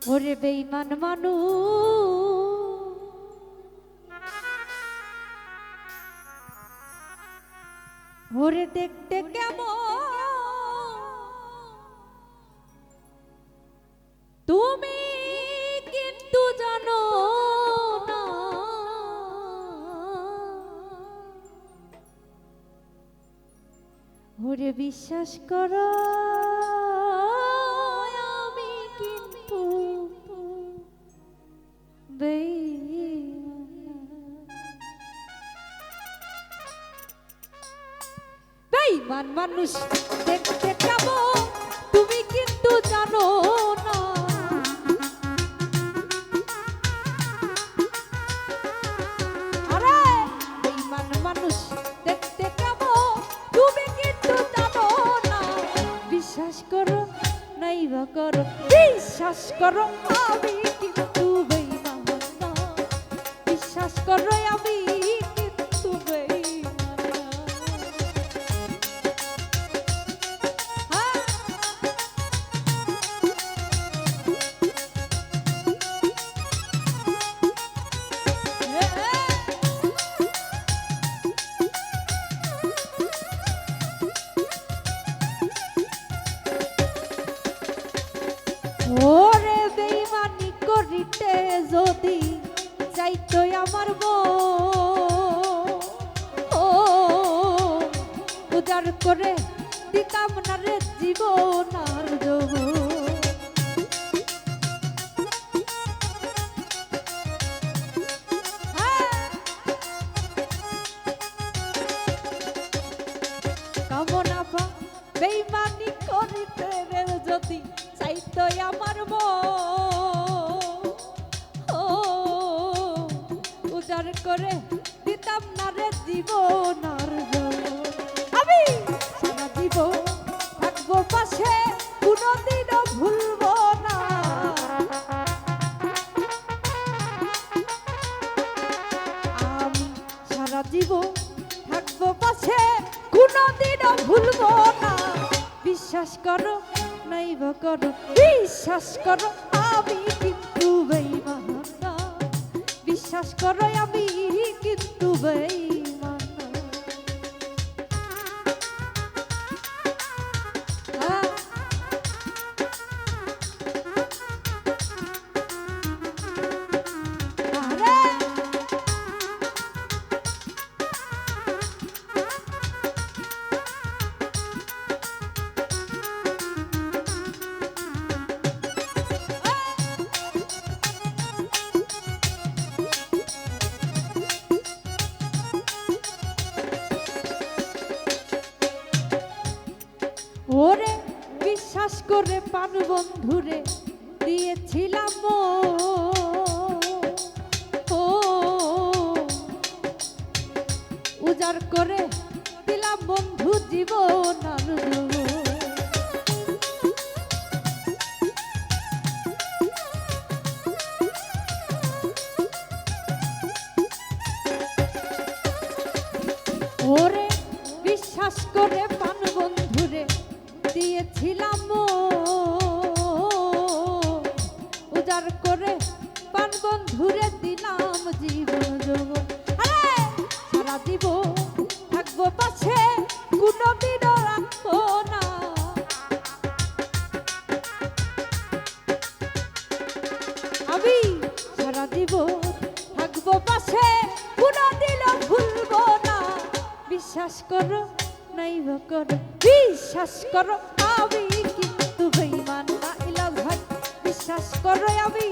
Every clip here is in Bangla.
ওরে বেঈমান মানুষ ওরে দেখতে কেমন তুমি কিন্তু জানো না ওরে বিশ্বাস করো আমি কিন্তু বেঈমান মানুষ দেখতে কেমন তুমি কিন্তু জানো না আরে বেঈমান মানুষ দেখতে কেমন তুমি কিন্তু জানো না বিশ্বাস করো নাইবা করো বিশ্বাস করো আমি কিন্তু বেঈমান না বিশ্বাস করো আমি কিন্তু বেঈমান না ওরে বেঈমানি করিতে যদি চাইতো আমার ও উজাড় করে দিতাম না রে জীবন আর কামনা পা বেঈমানি করিতে রে যদি চাইতো আমার উজাড় করে দিতাম না রে জীবন আর আমি সারা জীবন থাকবো পাশে কোনোদিনও ভুলবো না আমি সারা জীবন থাকবো পাশে কোনোদিনও ভুলবো না বিশ্বাস করো নাইবা করো বিশ্বাস করো আমি কিন্তু বেঈমান না বিশ্বাস করো আমি কিন্তু বেঈমান না আরে ওরে বিশ্বাস করে পান বন্ধুরে দিয়েছিলাম ও উজাড় করে দিলাম বন্ধু জীবন আর ওরে বিশ্বাস করে পান বন্ধুরে দিয়েছিলাম উজাড় করে পান বন্ধুরে দিলাম জীবন যৌবন সারা জীবন থাকবো পাশে কোনোদিনও রাখবো না আমি সারা জীবন থাকবো পাশে কোনোদিনও ভুলবো না বিশ্বাস করো নাইবা করো বিশ্বাস করো আমি কিন্তু বেঈমান না ইলাজ ভাই বিশ্বাস করো আমি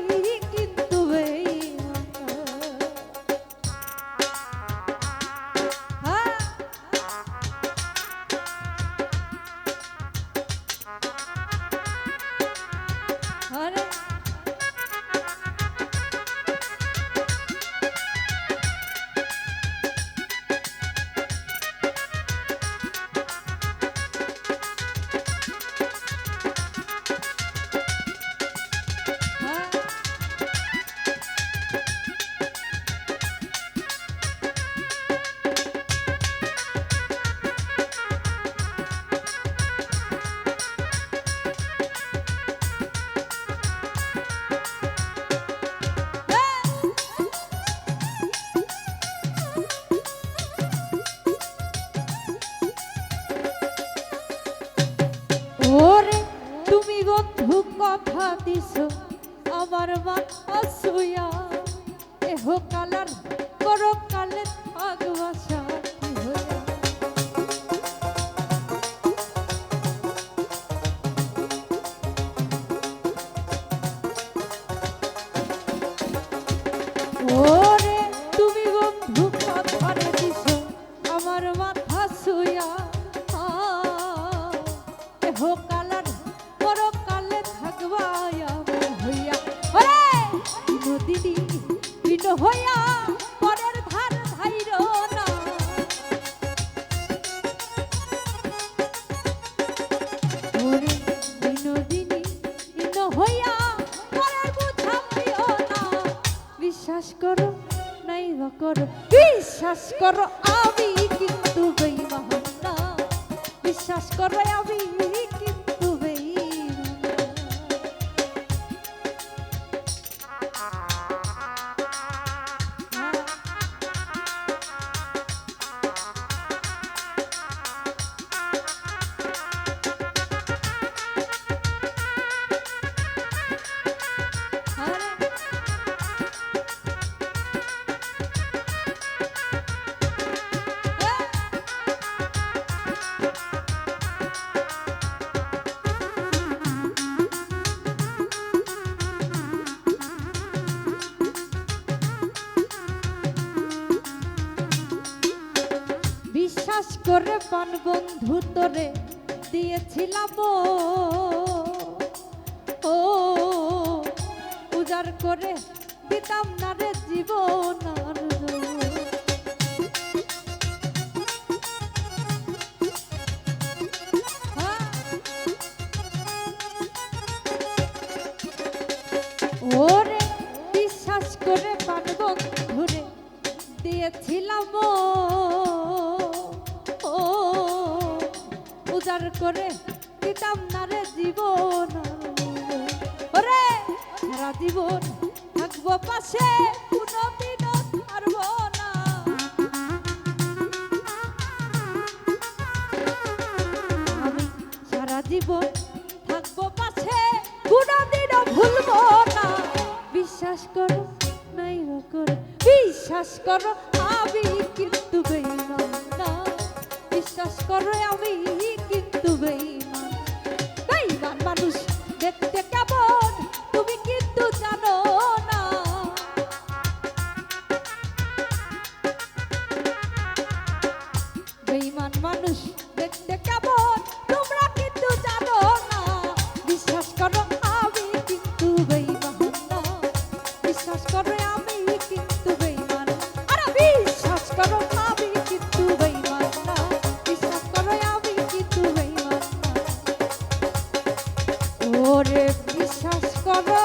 কিন্তু বেঈমান আরে তুমি বন্ধু কথা দিছো আমার মাথা ছুঁয়া এহ কালার করো কালে থাকবা সাথী হইয়া। ওরে তুমি বন্ধু কথা দিছো আমার মাথা ছুঁয়া এহ কালার করো কালে থাকবা আমার হইয়া। ওরে নদী দিন হইয়া পরের ধার ধাইরো না ওরে বিনোদিনী দিন হইয়া পরের বুঝা হইও না। বিশ্বাস করো নাই বা করো বিশ্বাস করো আমি কিন্তু বেঈমান না। বিশ্বাস করো আমি কিন্তু বেঈমান না। বিশ্বাস করে পান বন্ধু তোরে দিয়েছিলাম ও উজাড় করে দিতাম না রে জীবন আর ওরে বিশ্বাস করে পান বন্ধুরে দিয়েছিলাম ও উজাড় করে দিতাম না রে জীবন ওরে সারা জীবন থাকবো পাশে কোনোদিনও ছাড়বো না। আমি সারা জীবন থাকবো পাশে কোনোদিনও ভুলবো না। বিশ্বাস করো নাই বা করো বিশ্বাস করো আমি কিন্তু বেঈমান না। বিশ্বাস করো আমি কিন্তু বেঈমান। বেঈমান মানুষ দেখতে কেমন তুমি কিন্তু জানো না। বেঈমান মানুষ দেখতে কেমন তোমরা কিন্তু জানো না। বিশ্বাস করো আমি কিন্তু বেঈমান না। বিশ্বাস করো আমি কিন্তু বেঈমান আর বিশ্বাস করো আমি কিন্তু বেঈমান না। বিশ্বাস করো আমি কিন্তু বেঈমান না। ওরে বিশ্বাস করো